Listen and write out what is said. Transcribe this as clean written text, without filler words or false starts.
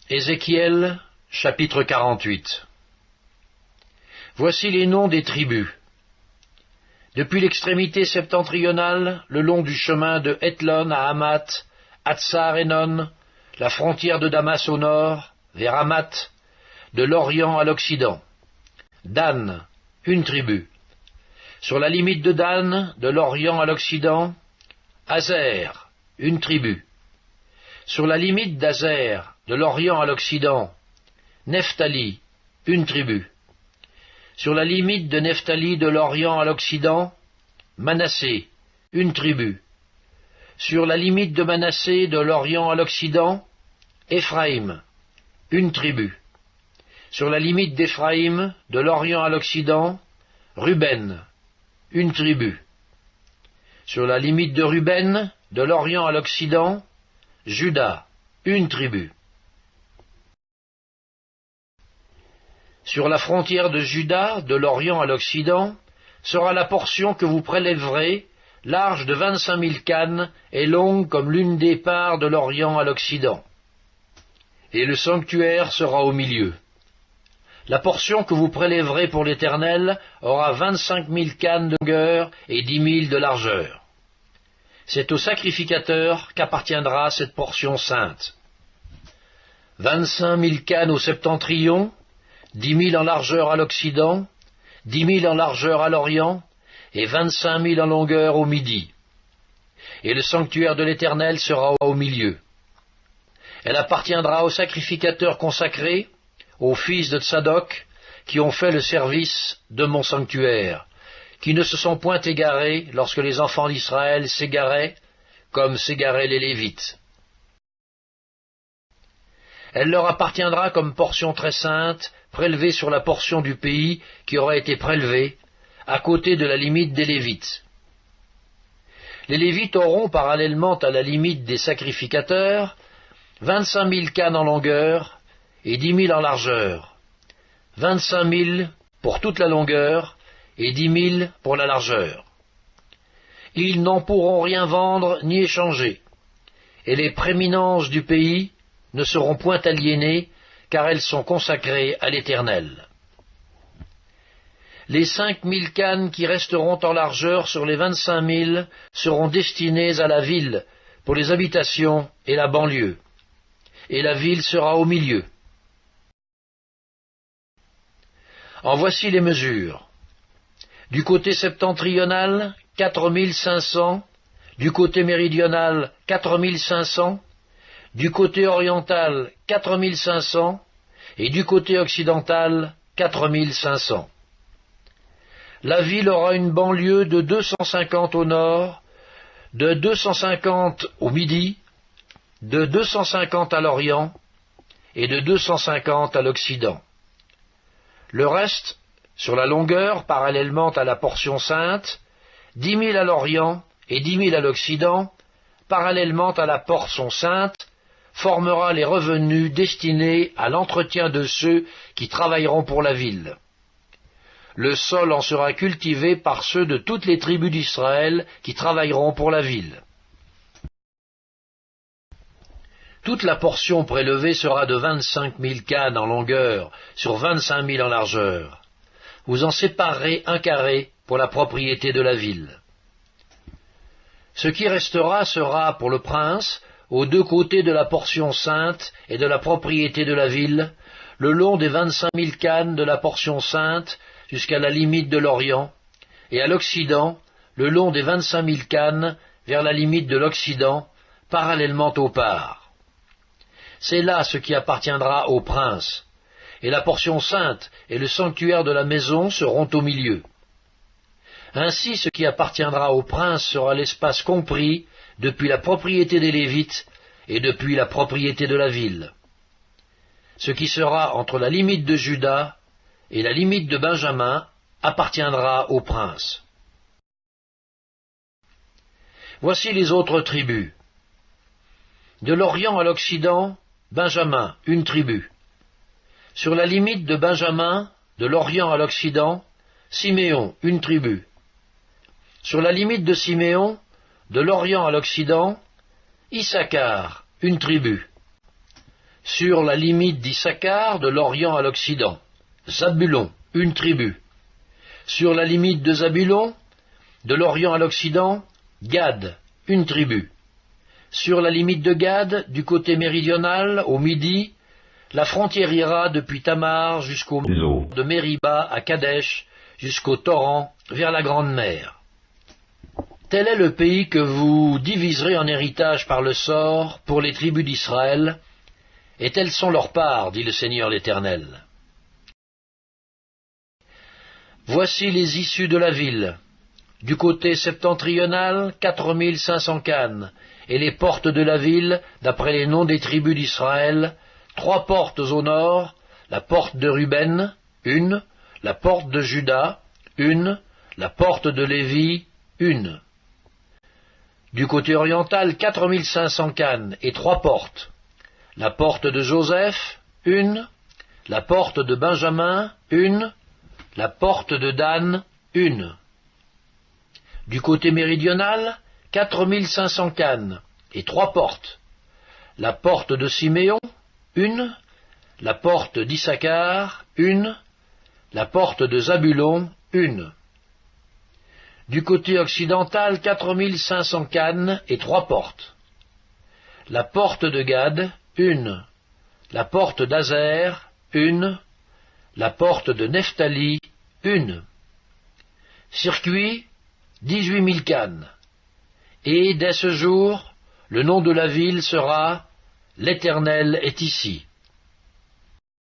Ézéchiel, chapitre 48. Voici les noms des tribus. Depuis l'extrémité septentrionale, le long du chemin de Hétlon à Hamath, Hatsar-Enon, la frontière de Damas au nord, vers Hamath, de l'Orient à l'Occident. Dan, une tribu. Sur la limite de Dan, de l'Orient à l'Occident, Azer, une tribu. Sur la limite d'Azer, de l'Orient à l'Occident, Nephtali, une tribu. Sur la limite de Nephtali de l'Orient à l'Occident, Manassé, une tribu. Sur la limite de Manassé de l'Orient à l'Occident, Éphraïm, une tribu. Sur la limite d'Éphraïm de l'Orient à l'Occident, Ruben, une tribu. Sur la limite de Ruben de l'Orient à l'Occident, Juda, une tribu. Sur la frontière de Juda, de l'Orient à l'Occident, sera la portion que vous prélèverez, large de 25 000 cannes et longue comme l'une des parts de l'Orient à l'Occident. Et le sanctuaire sera au milieu. La portion que vous prélèverez pour l'Éternel aura 25 000 cannes de longueur et 10 000 de largeur. C'est au sacrificateur qu'appartiendra cette portion sainte. 25 000 cannes au septentrion, 10 000 en largeur à l'Occident, 10 000 en largeur à l'Orient, et 25 000 en longueur au midi. Et le sanctuaire de l'Éternel sera au milieu. Elle appartiendra aux sacrificateurs consacrés, aux fils de Tsadok, qui ont fait le service de mon sanctuaire, qui ne se sont point égarés lorsque les enfants d'Israël s'égaraient, comme s'égaraient les Lévites. Elle leur appartiendra comme portion très sainte, prélevée sur la portion du pays qui aura été prélevée, à côté de la limite des Lévites. Les Lévites auront, parallèlement à la limite des sacrificateurs, 25 000 cannes en longueur et 10 000 en largeur, 25 000 pour toute la longueur et 10 000 pour la largeur. Ils n'en pourront rien vendre ni échanger, et les prééminences du pays ne seront point aliénées, car elles sont consacrées à l'Éternel. Les 5 000 cannes qui resteront en largeur sur les 25 000 seront destinées à la ville, pour les habitations et la banlieue, et la ville sera au milieu. En voici les mesures. Du côté septentrional, 4 500, du côté méridional, 4 500, du côté oriental, 4 500, et du côté occidental, 4 500. La ville aura une banlieue de 250 au nord, de 250 au midi, de 250 à l'orient, et de 250 à l'occident. Le reste, sur la longueur, parallèlement à la portion sainte, 10 000 à l'orient et 10 000 à l'occident, parallèlement à la portion sainte, formera les revenus destinés à l'entretien de ceux qui travailleront pour la ville. Le sol en sera cultivé par ceux de toutes les tribus d'Israël qui travailleront pour la ville. Toute la portion prélevée sera de 25 000 cannes en longueur sur 25 000 en largeur. Vous en séparerez un carré pour la propriété de la ville. Ce qui restera sera pour le prince, aux deux côtés de la portion sainte et de la propriété de la ville, le long des 25 000 cannes de la portion sainte jusqu'à la limite de l'Orient, et à l'Occident, le long des 25 000 cannes vers la limite de l'Occident, parallèlement aux parts. C'est là ce qui appartiendra au prince, et la portion sainte et le sanctuaire de la maison seront au milieu. Ainsi ce qui appartiendra au prince sera l'espace compris depuis la propriété des Lévites et depuis la propriété de la ville. Ce qui sera entre la limite de Juda et la limite de Benjamin appartiendra au prince. Voici les autres tribus. De l'Orient à l'Occident, Benjamin, une tribu. Sur la limite de Benjamin, de l'Orient à l'Occident, Siméon, une tribu. Sur la limite de Siméon, de l'Orient à l'Occident, Issachar, une tribu. Sur la limite d'Issachar, de l'Orient à l'Occident, Zabulon, une tribu. Sur la limite de Zabulon, de l'Orient à l'Occident, Gad, une tribu. Sur la limite de Gad, du côté méridional, au midi, la frontière ira depuis Tamar jusqu'au de Mériba à Kadesh, jusqu'au torrent, vers la Grande Mer. Tel est le pays que vous diviserez en héritage par le sort pour les tribus d'Israël, et telles sont leurs parts, dit le Seigneur l'Éternel. Voici les issues de la ville. Du côté septentrional, 4500 cannes, et les portes de la ville, d'après les noms des tribus d'Israël, 3 portes au nord, la porte de Ruben, 1, la porte de Juda, 1, la porte de Lévi, 1. Du côté oriental, 4500 cannes et 3 portes. La porte de Joseph, 1, la porte de Benjamin, 1, la porte de Dan, 1. Du côté méridional, 4500 cannes et 3 portes. La porte de Siméon, 1, la porte d'Issachar, 1, la porte de Zabulon, 1. Du côté occidental, 4500 cannes et 3 portes. La porte de Gad, 1, la porte d'Azer, 1, la porte de Nephtali, 1. Circuit, 18 000 cannes. Et dès ce jour, le nom de la ville sera « L'Éternel est ici ».